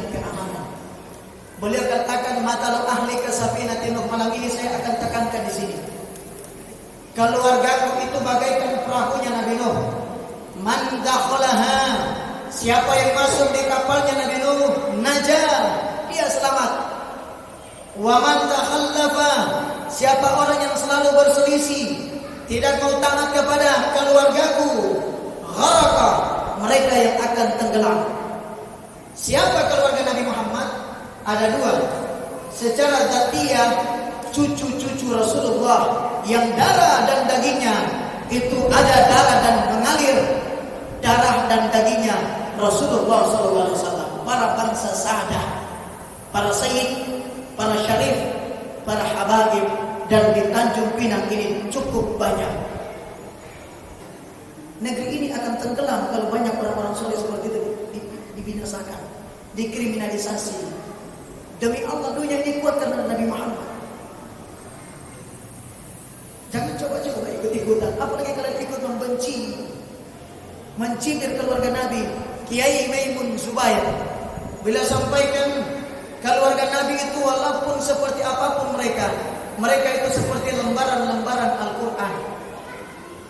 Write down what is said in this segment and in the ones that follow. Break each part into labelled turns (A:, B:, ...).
A: jaminan keamanan. Beliau katakan matalu ahli kasafinatin Nuh, malam ini saya akan tekankan di sini. Keluargaku itu bagaikan perahunya Nabi Nuh. Man dakhalaha, siapa yang masuk di kapalnya Nabi Nuh, najah, dia selamat. Wa man takhallafa, siapa orang yang selalu berselisih, tidak mau taat kepada keluargaku, gharqa, mereka yang akan tenggelam. Siapa keluarga Nabi Muhammad? Ada dua. Secara dzatiyah, cucu-cucu Rasulullah yang darah dan dagingnya itu ada darah dan mengalir darah dan dagingnya Rasulullah SAW. Para bangsa Sa'dah, para sayyid, para syarif, para habaib, dan di Tanjung Pinang ini cukup banyak. Negeri ini akan tenggelam kalau banyak orang-orang soleh seperti itu dibinasakan, dikriminalisasi. Demi Allah, dunia ini kuat karena Nabi Muhammad. Jangan coba-coba ikut-ikutan, apalagi kalian ikut membenci, mencibir keluarga Nabi. Kiai Maimun Zubair bila sampaikan keluarga Nabi itu walaupun seperti apapun mereka itu seperti lembaran-lembaran Al-Quran.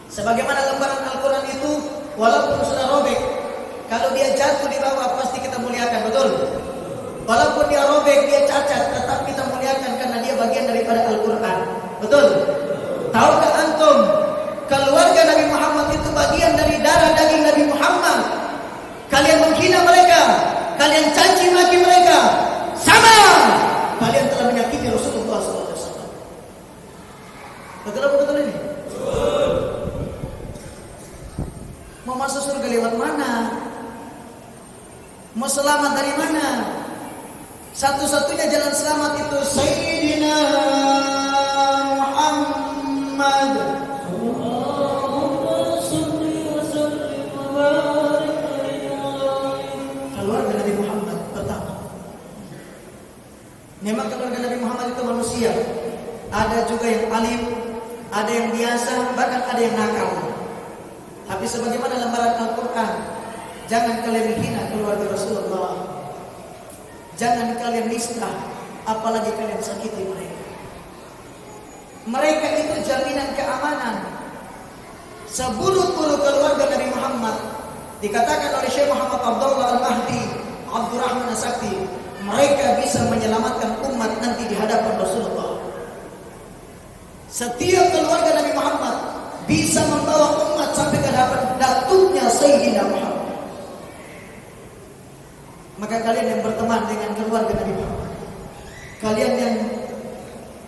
A: Sebagaimana lembaran Al-Quran itu walaupun sudah robek, kalau dia jatuh di bawah pasti kita muliakan, betul? Walaupun dia robek, dia cacat, tetap kita muliakan karena dia bagian daripada Al-Quran, betul? Tahukah antum, keluarga Nabi Muhammad itu bagian dari darah daging Nabi Muhammad. Kalian menghina mereka, kalian caci maki mereka, sama kalian telah menyakiti Rasulullah SAW. Betul apa betul ini? Mau masuk surga lewat mana? Mau selamat dari mana? Satu-satunya jalan selamat itu Sayyidina Muhammad. Keluarga Nabi Muhammad pertama. Memang keluarga Nabi Muhammad itu manusia. Ada juga yang alim, ada yang biasa, bahkan ada yang nakal. Tapi sebagaimana lembaran Al-Quran, jangan kalian hina keluarga Rasulullah. Jangan kalian nista, apalagi kalian sakiti mereka. Mereka itu jaminan keamanan. Seburuk-buruk keluarga Nabi Muhammad, dikatakan oleh Syekh Muhammad Abdullah Al-Mahdi Abdurrahman As-Sakti, mereka bisa menyelamatkan umat nanti di hadapan Rasulullah. Setiap keluarga Nabi Muhammad bisa membawa umat sampai ke hadapan datuknya Sayyidina Muhammad. Maka kalian yang berteman dengan keluarga Nabi Muhammad, kalian yang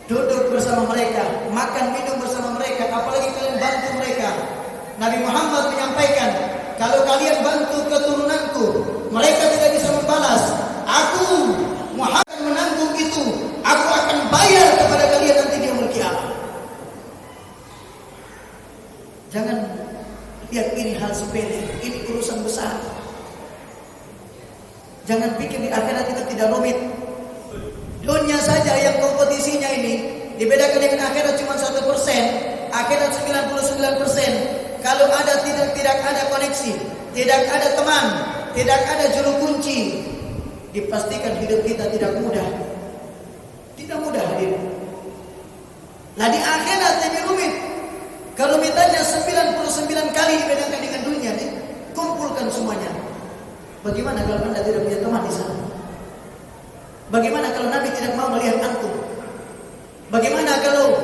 A: duduk bersama mereka, makan minum bersama mereka, apalagi kalian bantu mereka. Nabi Muhammad menyampaikan, kalau kalian bantu keturunanku, mereka tidak bisa membalas. Aku Muhammad menanggung itu. Aku akan bayar kepada kalian nanti di yaumul qiyamah. Jangan lihat ini hal sepele, ini urusan besar. Jangan pikir di akhirat itu tidak rumit. Dunia saja yang kompetisinya ini dibedakan dengan akhirat cuma 1%, akhirat 99%. Kalau ada tidak ada koneksi, tidak ada teman, tidak ada juru kunci, dipastikan hidup kita tidak mudah. Tidak mudah hadir. Nah di akhirat lebih rumit. Kerumitannya 99 kali dibedakan dengan dunia nih. Kumpulkan semuanya. Bagaimana kalau Anda tidak punya teman di sana? Bagaimana kalau Nabi tidak mau melihat antum? Bagaimana kalau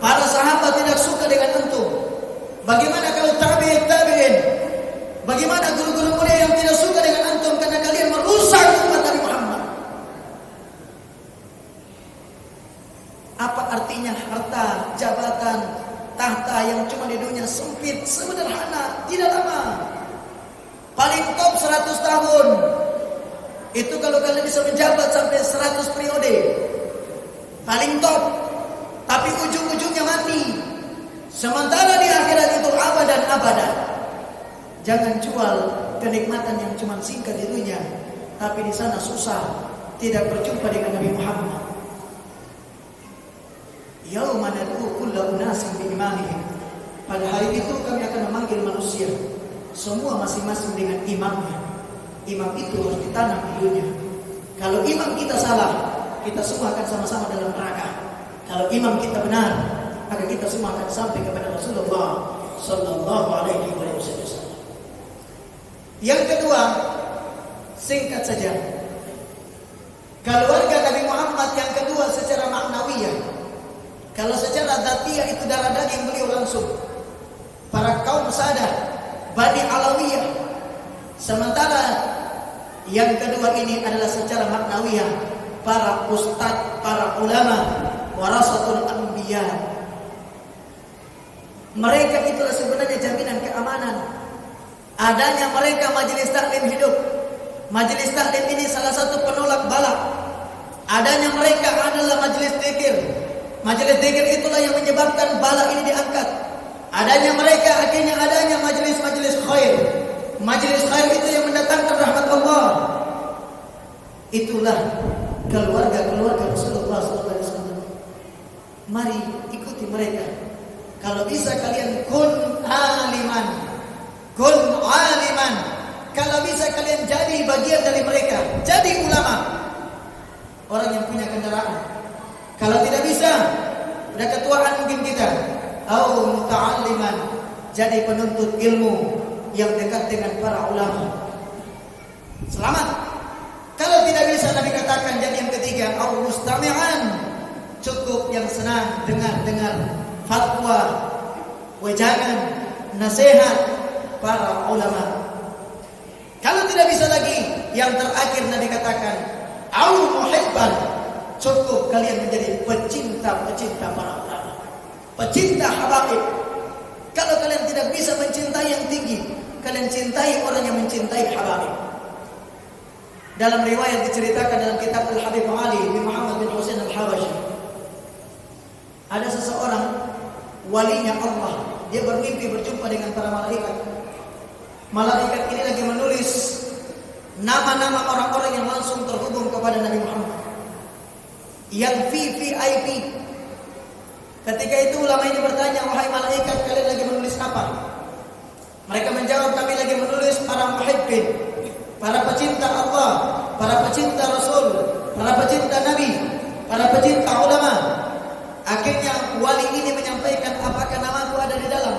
A: para sahabat tidak suka dengan antum? Bagaimana kalau tabi'in? Bagaimana guru-guru mulia yang tidak suka dengan antum karena kalian merusak umat Nabi Muhammad? Apa artinya harta, jabatan, tahta yang cuma di dunia sempit, sederhana, tidak lama. Paling top 100 tahun. Itu kalau kalian bisa menjabat sampai 100 periode. Paling top. Tapi ujung-ujungnya mati. Sementara di akhirat itu abadan abadan. Jangan jual kenikmatan yang cuma singkat di dunia, tapi di sana susah, tidak berjumpa dengan Nabi Muhammad. Yauma nad'u kulla unasin bi imamihim. Pada hari itu kami akan memanggil manusia, semua masing-masing dengan imamnya. Imam itu harus ditanam di dunia. Kalau imam kita salah, kita semua akan sama-sama dalam neraka. Kalau imam kita benar, maka kita semua akan sampai kepada Rasulullah Sallallahu Alaihi Wasallam. Yang kedua, singkat saja, keluarga Nabi Muhammad yang kedua secara maknawiyah. Kalau secara dzatiyah itu darah daging beliau langsung para kaum Sadah, Bani Alawiyah. Sementara yang kedua ini adalah secara maknawiyah, para ustadz, para ulama, warasatul anbiya. Mereka itulah sebenarnya jaminan keamanan. Adanya mereka majelis taklim hidup. Majelis taklim ini salah satu penolak bala. Adanya mereka adalah majelis zikir. Majelis zikir itulah yang menyebabkan bala ini diangkat. Adanya mereka akhirnya adanya majelis-majelis khair. Majelis khair itu yang mendatangkan rahmat Allah. Itulah keluarga-keluarga Rasulullah SAW. Mari ikuti mereka. Kalau bisa kalian kun aliman. Kalau bisa kalian jadi bagian dari mereka, jadi ulama, orang yang punya kendaraan. Kalau tidak bisa, udah ketuaan mungkin kita, au muta'alliman, jadi penuntut ilmu yang dekat dengan para ulama. Selamat. Kalau tidak bisa, Nabi katakan jadi yang ketiga, au mustami'an, cukup yang senang dengar fatwa, wejangan, nasihat para ulama. Kalau tidak bisa lagi, yang terakhir Nabi katakan, au muhibban, cukup kalian menjadi pecinta para ulama, pecinta habaib. Kalau kalian tidak bisa mencintai yang tinggi, kalian cintai orang yang mencintai habaib. Dalam riwayat diceritakan dalam kitab Al-Habib Ali bin Muhammad bin Husain Al-Habashi, ada seseorang walinya Allah, dia bermimpi berjumpa dengan para malaikat. Malaikat ini lagi menulis nama-nama orang-orang yang langsung terhubung kepada Nabi Muhammad, yang VIP. Ketika itu ulama ini bertanya, wahai malaikat, kalian lagi menulis apa? Mereka menjawab, kami lagi menulis para muhibbin, para pecinta Allah, para pecinta Rasul, para pecinta Nabi, para pecinta ulama. Akhirnya wali ini menyampaikan, apakah namaku ada di dalam?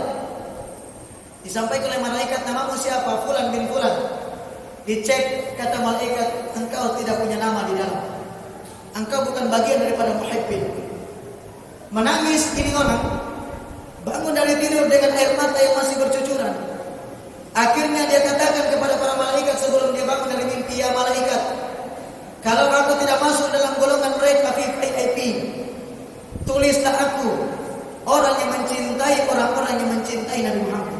A: Disampaikan oleh malaikat, namamu siapa? Fulan bin Fulan. Dicek, kata malaikat, engkau tidak punya nama di dalam. Engkau bukan bagian daripada muhibbin. Menangis ini orang, bangun dari tidur dengan air mata yang masih bercucuran. Akhirnya dia katakan kepada para malaikat sebelum dia bangun dari mimpi, ya malaikat, kalau aku tidak masuk dalam golongan mereka VIP, tulislah aku orang yang mencintai orang-orang yang mencintai Nabi Muhammad.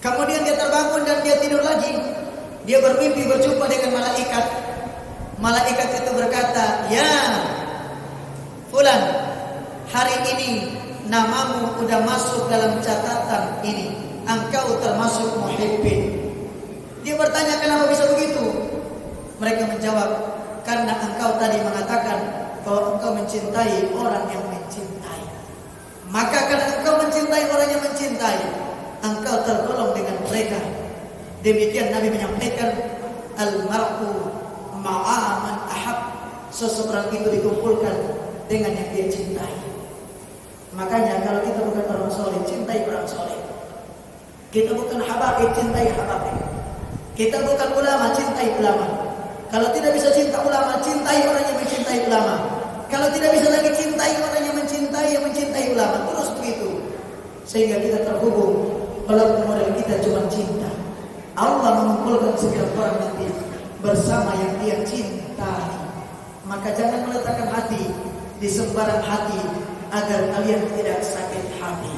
A: Kemudian dia terbangun dan dia tidur lagi. Dia bermimpi berjumpa dengan malaikat. Malaikat itu berkata, ya Fulan, hari ini namamu udah masuk dalam catatan ini. Engkau termasuk muhibbin. Dia bertanya, kenapa bisa begitu? Mereka menjawab, karena engkau tadi mengatakan bahwa engkau mencintai orang yang mencintai. Maka karena engkau mencintai orang yang mencintai, engkau tergolong dengan mereka. Demikian Nabi menyampaikan, al-mar'u ma'a man ahab. Seseorang itu dikumpulkan dengan yang dia cintai. Makanya kalau kita bukan orang soleh, cintai orang soleh. Kita bukan habaib, cintai habaib. Kita bukan ulama, cintai ulama. Kalau tidak bisa cinta ulama, cintai orang yang mencintai ulama. Kalau tidak bisa lagi cintai orang yang mencintai ulama. Terus begitu, sehingga kita terhubung. Walaupun modal kita cuma cinta, Allah mengumpulkan setiap orang nanti bersama yang dia cintai. Maka jangan meletakkan hati di sembarang hati agar kalian tidak sakit hati.